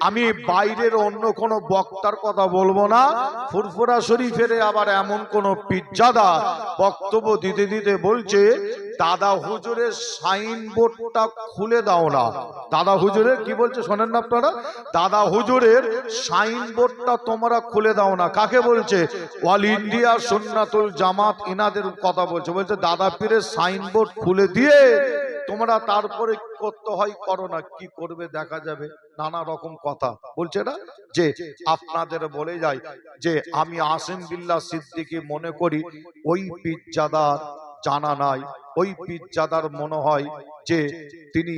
আমি বাইরের অন্য কোনো বক্তার কথা বলবো না। ফুরফুরা শরীফের আবার এমন কোন পীরজাদা বক্তব্য দিতে দিতে বলছে, দাদা হুজুরের সাইনবোর্ডটা খুলে দাও না। দাদা হুজুরের কি বলছে শোনেন না আপনারা? দাদা হুজুরের সাইনবোর্ডটা তোমরা খুলে দাও না। কাকে বলছে? অল ইন্ডিয়া সুন্নাতুল জামাত ইনাদের কথা বলছে। বলছে দাদা পীরের সাইনবোর্ড খুলে দিয়ে তোমরা তারপরে করতে হয় করো না, কি করবে দেখা যাবে, নানা রকম কথা বলছে না। যে আপনাদের বলে যাই যে আমি আসিম বিল্লাহ সিদ্দিকী মনে করি ওই পীরজাদার জানা নাই, ওই পীরজাদার মনে হয় যে তিনি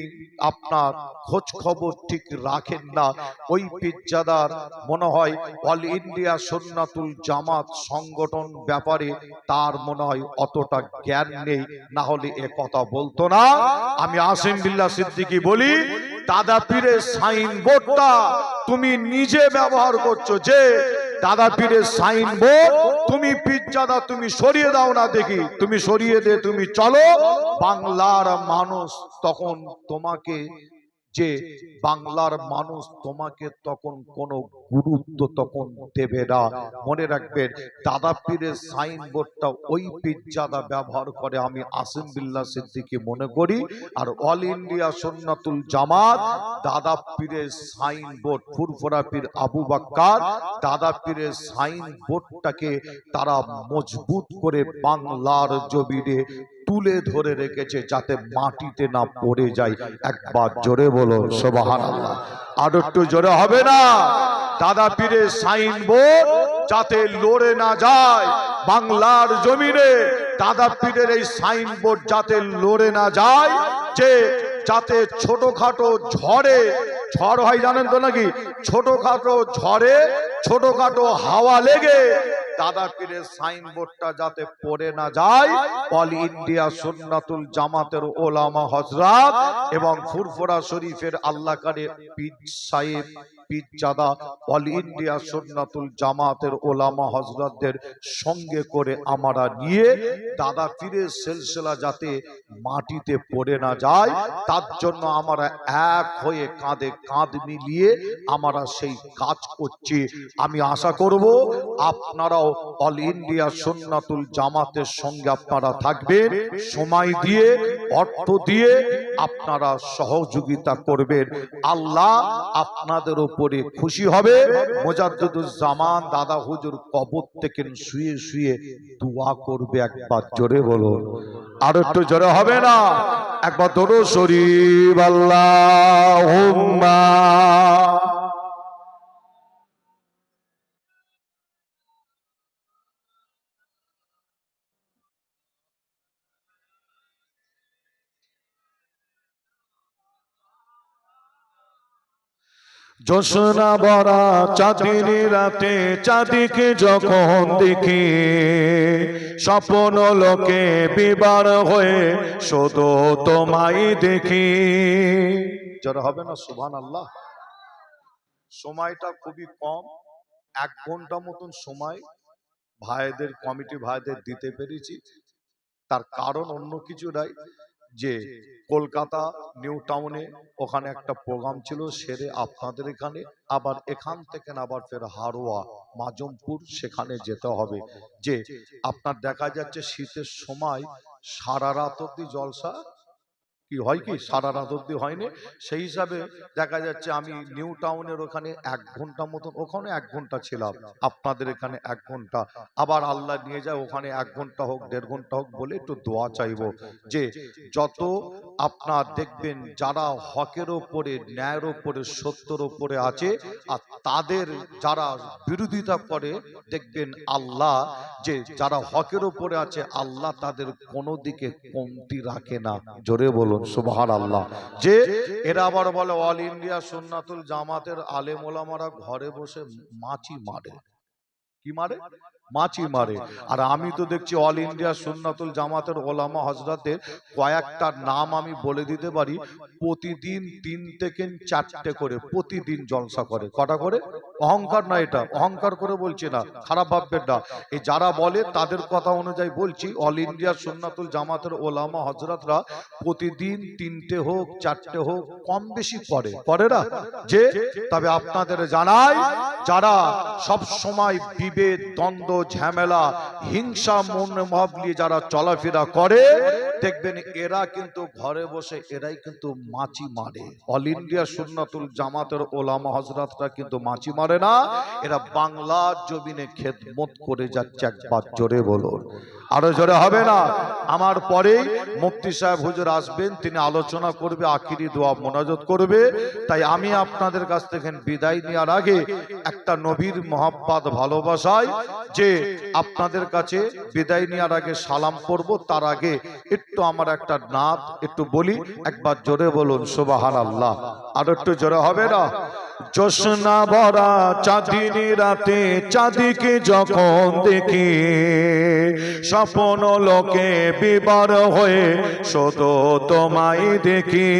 আপনার খোঁজ খবর ঠিক রাখেন না। ওই পীরজাদার মনে হয় অল ইন্ডিয়া সুন্নাতুল জামাত সংগঠন ব্যাপারে তার মনে হয় অতটা জ্ঞান নেই, না হলে এ কথা বলতো না। আমি আসিম বিল্লাহ সিদ্দিকী বলি, দাদা পীরের সাইনবোর্ডটা তুমি নিজে ব্যবহার করছো। যে দাদা পীরের সাইনবোর্ড তুমি পীরজাদা তুমি সরিয়ে দাও না, দেখি তুমি সরিয়ে দে, তুমি চলো। বাংলার মানুষ তখন তোমাকে, যে বাংলার মানুষ তোমাকে তখন কোনো গুরুত্ব তখন দেবে না। মনে রাখবেন, দাদা পীরের সাইনবোর্ডটা ওই পীরজাদা ব্যবহার করে আমি আসিম বিল্লাহ সিদ্দিকী মনে করি। আর অল ইন্ডিয়া সুন্নাতুল জামাত দাদা পীরের সাইনবোর্ড, ফুরফুরা পীর আবু বাক্কার দাদা পীরের সাইনবোর্ডটাকে তারা মজবুত করে বাংলার জমিনে তুলে ধরে রেখেছে, যাতে মাটিতে না পড়ে যায়। একবার জোরে বলো সুবহানাল্লাহ। আর একটু জোরে হবে না? দাদা পীরের সাইনবোর্ড যাতে লড়ে না যায় বাংলার জমিনে, দাদা পীরের এই সাইনবোর্ড যাতে লড়ে না যায়, যে যাতে ছোটখাটো ঝড়ে, ঝড় হয় জানেন তো নাকি, ছোটখাটো ঝড়ে ছোটখাটো হাওয়া লেগে দাদা পীরের সাইনবোর্ডটা যাতে পড়ে না যায়, অল ইন্ডিয়া সুন্নাতুল জামাতের ওলামা হযরত এবং ফুরফুরা শরীফের আল্লাহ কারে পীর সাহেব পীরজাদা অল ইন্ডিয়া সুন্নাতুল জামাতের ওলামা হযরতদের সঙ্গে করে আমরা নিয়ে দাদা পীরের সিলসিলা যাতে মাটিতে পড়ে না যায়, তার জন্য আমরা এক হয়ে কাঁধে কাঁধ মিলিয়ে আমরা সেই কাজ করছি। আমি আশা করব আপনারাও অল ইন্ডিয়া সুন্নাতুল জামাতের সঙ্গে আপনারা থাকবেন, সময় দিয়ে অর্থ দিয়ে আপনারা সহযোগিতা করবেন। আল্লাহ আপনাদের উপরে খুশি হবে। মুজাদ্দিদুল জামান দাদা হুজুর কবর থেকে শুয়ে শুয়ে দোয়া করবে। একবার জোরে বলুন, আর একটু জোরে হবে না? একবার দরুদ শরীফ আল্লাহুম্মা। জোছনা ভরা চাঁদের রাতে চাঁদিকে যখন দেখি, স্বপ্ন লোকে বিবার হয়ে শুধু তোমায় দেখি। যারা হবে না সুবহানাল্লাহ। সময়টা খুবই কম, 1 ঘন্টা মতন সময় ভাইদের, কমিটি ভাইদের দিতে পেরেছি। তার কারণ অন্য কিছু নাই, যে কলকাতা নিউ টাউনে ওখানে একটা প্রোগ্রাম ছিল, সেরে আপনাদের এখানে, আবার এখান থেকে আবার ফের হারোয়া মাজমপুর সেখানে যেতে হবে। যে আপনার দেখা যাচ্ছে শীতের সময় সারা রাত অব্দি জলসা কি হয়, কি সারা রাত অব্দি হয়নি। সেই হিসাবে দেখা যাচ্ছে আমি নিউ টাউনের ওখানে 1 ঘন্টা মতন, ওখানে 1 ঘন্টা ছিলাম, আপনাদের এখানে 1 ঘন্টা, আবার আল্লাহ নিয়ে যায় ওখানে 1 ঘন্টা হোক 1.5 ঘন্টা হোক, বলে একটু দোয়া চাইবো। যে যত আপনার দেখবেন যারা হকের ওপরে, ন্যায়ের ওপরে, সত্যের ওপরে আছে, আর তাদের যারা বিরোধিতা করে, দেখবেন আল্লাহ, যে যারা হকের ওপরে আছে আল্লাহ তাদের কোনো দিকে কমতি রাখে না। জোরে বলুন সুবহানাল্লাহ। যে এরা আবার বলে অল ইন্ডিয়া সুন্নাতুল জামাতের আলেম ওলামারা ঘরে বসে মাছি মারে। কি মারে? মাছি মারে। আর আমি তো দেখছি অল ইন্ডিয়া সুন্নাতুল জামাতের ওলামা হযরতের কয়েকটা নাম আমি বলে দিতে পারি। প্রতিদিন 3 থেকে 4টে করে প্রতিদিন জলসা করে। কটা করে? অহংকার না, এটা অহংকার করে বলছি না, খারাপ ভাববেন না। এই যারা বলে তাদের কথা অনুযায়ী বলছি, অল ইন্ডিয়া সুন্নাতুল জামাতের ওলামা হযরতরা প্রতিদিন 3টে হোক 4টে হোক কম বেশি করে না যে। তবে আপনাদের জানাই, যারা সব সময় বিভেদ, দ্বন্দ্ব, ঝামেলা, হিংসা মনোভাব নিয়ে যারা চলাফেরা করে, দেখবেন এরা কিন্তু ঘরে বসে এরাই কিন্তু মাছি মারে। অল ইন্ডিয়া সুন্নাতুল জামাতের ওলামা হযরতরা কিন্তু মাছি মারে না, এরা বাংলার জমিনে খেদমত করে যাচ্ছে। একবার জোরে বলুন, আরো জোরে হবে না? আমার পরে মুফতি সাহেব হুজুর আসবেন, তিনি আলোচনা করবে, আখিরি দোয়া মোনাজাত করবে। তাই আমি আপনাদের কাছ থেকে বিদায় নেওয়ার আগে একটা নবীর মহব্বত ভালোবাসায় যে আপনাদের কাছে বিদায় নেওয়ার আগে সালাম করব, তার আগে একটু আমার একটা নাত একটু বলি। একবার জোরে বলুন সুবহানাল্লাহ। আর একটু জোরে হবে না? জোছনা ভরা চাঁদিনী রাতে চাঁদিকে যখন দেখি, স্বপ্ন লোকে বিবার হয়ে শুধু তোমায় দেখি।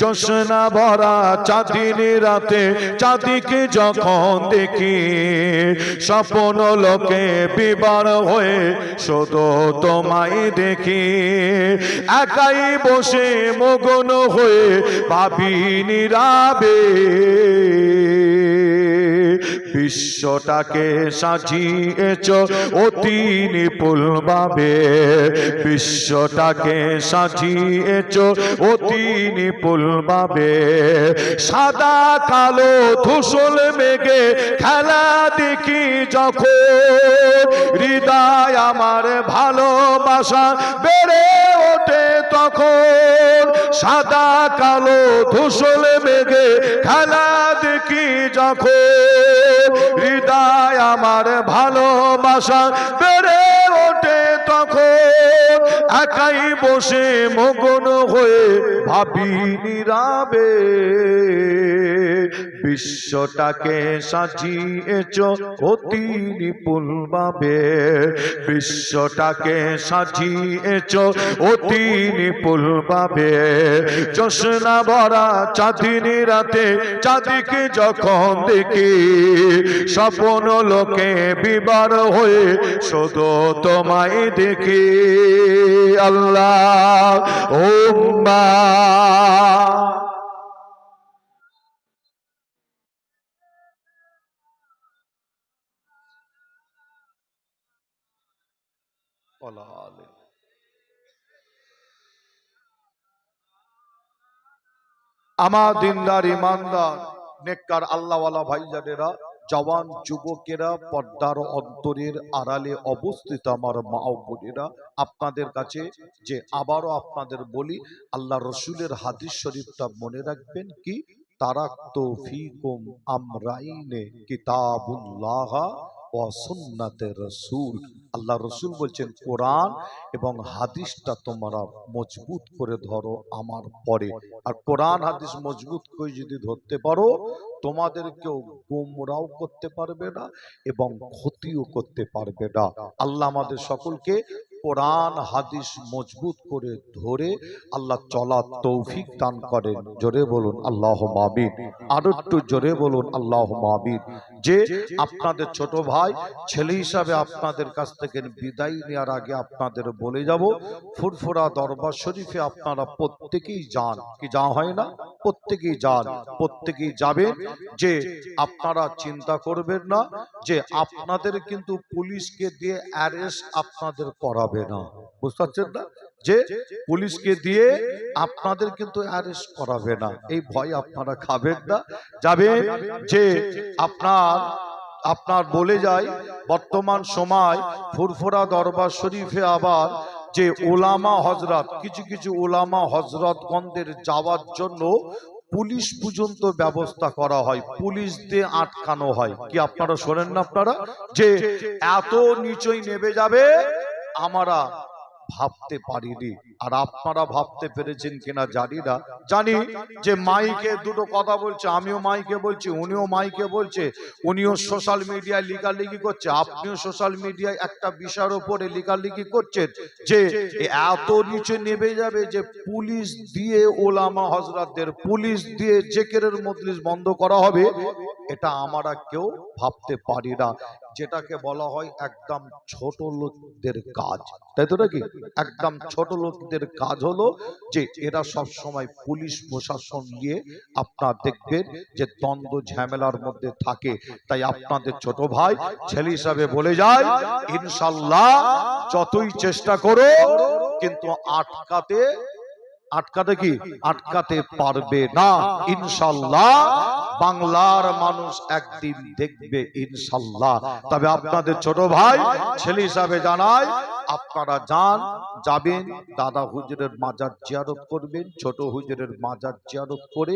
জোছনা ভরা চাঁদিনী রাতে চাঁদিকে যখন দেখি, স্বপ্ন লোকে বিবার হয়ে শুধু তোমায় দেখি। একাই বসে মগন হয়ে ভাবি নীরবে, বিশ্বটাকে সাজিয়েছ অতি নিপুণ ভাবে। বিশ্বটাকে সাজিয়েছ অতি নিপুণ ভাবে। সাদা কালো ধূসর মেঘে খেলা দেখি যখন, হৃদয় আমার ভালোবাসা বেড়ে ওঠে তখন। সাদা কালো ধূসর মেঘে খেলা দেখি যখন, হৃদয় আমার ভালোবাসা বেড়ে ওঠে তখন। একাই বসে মগন হয়ে ভাবি নীরবে, বিশ্বটাকে সাজিয়েছ অতি নিপুণ ভাবে। বিশ্বটাকে সাজিয়েছ অতি নিপুণ ভাবে। জোছনা ভরা চাঁদিনী রাতে চাঁদিকে যখন দেখি, স্বপ্ন লোকে বিবার হয়ে শুধু তোমায় দেখি। আল্লাহ উম্মা আমার দিনদার ইমানদার নেককার আল্লাহওয়ালা ভাইজানেরা, জওয়ান যুবকেরা, পর্দার অন্তরের আড়ালে অবস্থিত আমার মা ও বোনেরা, আপনাদের কাছে যে আবারও আপনাদের বলি, আল্লাহ রসুলের হাদিস শরীফটা মনে রাখবেন কি, তারাক্তু ফিকুম আমরাইনে কিতাবুল্লাহ ওয়া সুন্নাতে রাসূল। আল্লাহ রসুল বলছেন কোরআন এবং হাদিসটা তোমরা মজবুত করে ধরো আমার পরে। আর কোরআন হাদিস মজবুত করে যদি ধরতে পারো, তোমাদের কেউ গোমরাও করতে পারবে না এবং ক্ষতিও করতে পারবে না। আল্লাহ আমাদের সকলকে কোরআন হাদিস মজবুত করে ধরে আল্লাহ চলার তৌফিক দান করেন। জোরে বলুন আল্লাহুম্মা আমিন। আর একটু জোরে বলুন আল্লাহুম্মা আমিন। যে আপনাদের ছোট ভাই ছেলে হিসাবে আপনাদের কাছ থেকে বিদায় নেওয়ার আগে আপনাদের বলে যাব, ফুরফুরা দরবার শরীফে আপনারা প্রত্যেকেই যান। কি যাওয়া হয় না? প্রত্যেকেই যান, প্রত্যেকেই যাবেন। যে আপনারা চিন্তা করবেন না যে আপনাদের কিন্তু পুলিশকে দিয়ে অ্যারেস্ট আপনাদের করাবে না। বুঝতে পারছেন না? যে পুলিশকে দিয়ে আপনাদের কিন্তু অ্যারেস্ট করাবে না, এই ভয় আপনারা খাবেন না। যাবেন যে আপনার বলে যায়, বর্তমান সময় ফুরফুরা দরবার শরীফে আবার যে ওলামা হযরত, কিছু কিছু ওলামা হযরতগণদের যাওয়ার জন্য পুলিশ পর্যন্ত ব্যবস্থা করা হয়, পুলিশ দিয়ে আটকানো হয়। কি আপনারা শোনেন না? আপনারা যে এত নিচই নেমে যাবে আমরা ভাবতে পারিনি। আর আপনারা ভাবতে পেরেছেন কিনা জানি না। জানি যে মাইকে দুটো কথা বলছে, আমিও মাইকে বলছি, উনিও মাইকে বলছে, উনিও সোশ্যাল মিডিয়ায় লেখালেখি করছে, আপনিও সোশ্যাল মিডিয়ায় একটা বিষয়ের উপরে লেখালেখি করছেন যে এত নিচে নেমে যাবে যে পুলিশ দিয়ে ওলামা হযরতদের, পুলিশ দিয়ে জিকিরের মজলিস বন্ধ করা হবে। এটা আমরা কেউ ভাবতে পারি না। যেটাকে বলা হয় একদম ছোট লোকদের কাজ, তাই তো নাকি? একদম ছোট লোকদের কাজ হলো যে এরা সব সময় পুলিশ প্রশাসন নিয়ে আপনার দেখবেন যে দ্বন্দ্ব ঝামেলার মধ্যে থাকে। তাই আপনাদের ছোট ভাই ছেলে হিসাবে বলে যায়, ইনশাল্লাহ যতই চেষ্টা করো কিন্তু আটকাতে কি আটকাতে পারবে না ইনশাল্লাহ। বাংলার মানুষ একদিন দেখবে ইনশাল্লাহ। তবে আপনাদের ছোট ভাই ছেলে হিসাবে জানাই, আপনারা যাবেন দাদা হুজুরের মাজার জিয়ারত করবেন, ছোট হুজুরের মাজার জিয়ারত করে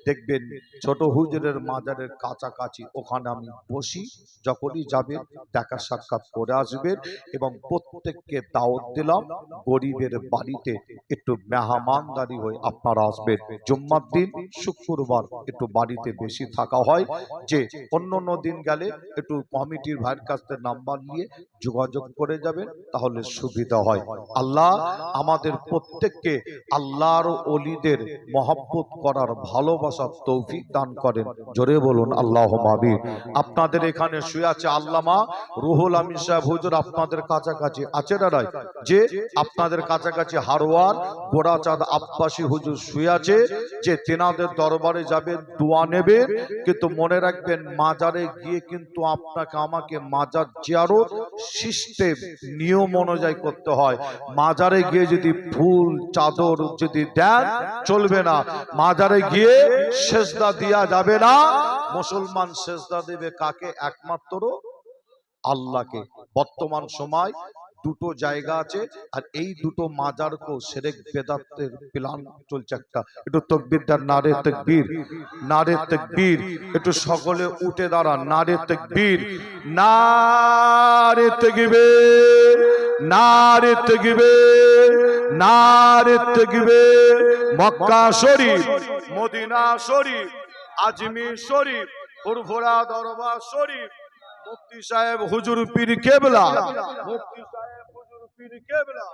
দেখবেন ছোট হুজুরের মাজারের কাছাকাছি ওখানে আমি বসি। যখনই যাবেন দেখা সাক্ষাৎ করে আসবেন এবং প্রত্যেককে দাওয়াত দিলাম গরিবের বাড়িতে একটু মেহমানদারি হয়ে আপনারা আসবেন। জুম্মার দিন শুক্রবার একটু বাড়িতে বেশি থাকা হয়, যে অন্য দিন গেলে একটু কমিটির ভাইয়ের কাছ থেকে নাম্বার নিয়ে যোগাযোগ করে যাবেন, তাহলে সুবিধা হয়। আল্লাহ আমাদের প্রত্যেককে আল্লাহর ওলিদের মহব্বত করার ভালোবাসার তৌফিক দান করেন। জোরে বলুন আল্লাহুম্মা আমিন। আপনাদের এখানে শুয়ে আছে আল্লামা রুহুল আমিন সাহেব হুজুর, আপনাদের কাছাকাছি আছে না নাই? যে আপনাদের কাছাকাছি হারোয়ার গোড়াচাঁদ আব্বাসী হুজুর শুয়ে আছে, যে তেনাদের দরবারে যাবেন দোয়া নেবেন। কিন্তু মনে রাখবেন মাজারে গিয়ে কিন্তু আপনাকে আমাকে মাজার জিয়ারত সিস্টেম নিয়ম অনুযায়ী করতে হয়। মাজারে গিয়ে যদি ফুল চাদর যদি দেন চলবে না, মাজারে গিয়ে সেজদা দেয়া যাবে না। মুসলমান সেজদা দেবে কাকে? একমাত্র আল্লাহকে। বর্তমান সময় দুটো জায়গা আছে, আর এই দুটো মাজারকেও শিরক বেদাতের প্ল্যান চলছে একটা। একটু তাকবীর দেন, নারে তাকবীর, নারে তাকবীর। একটু সকলে উঠে দাঁড়ান, নারে তাকবীর, নারে তাকবীর, নারে তাকবীর, নারে তাকবীর। মক্কা শরীফ, মদিনা শরীফ, আজমির শরীফ, ফুরফুরা দরবার শরীফ, মুফতি সাহেব হুজুর পীর কেবলা, মুফতি সাহেব হুজুর পীর কেবলা।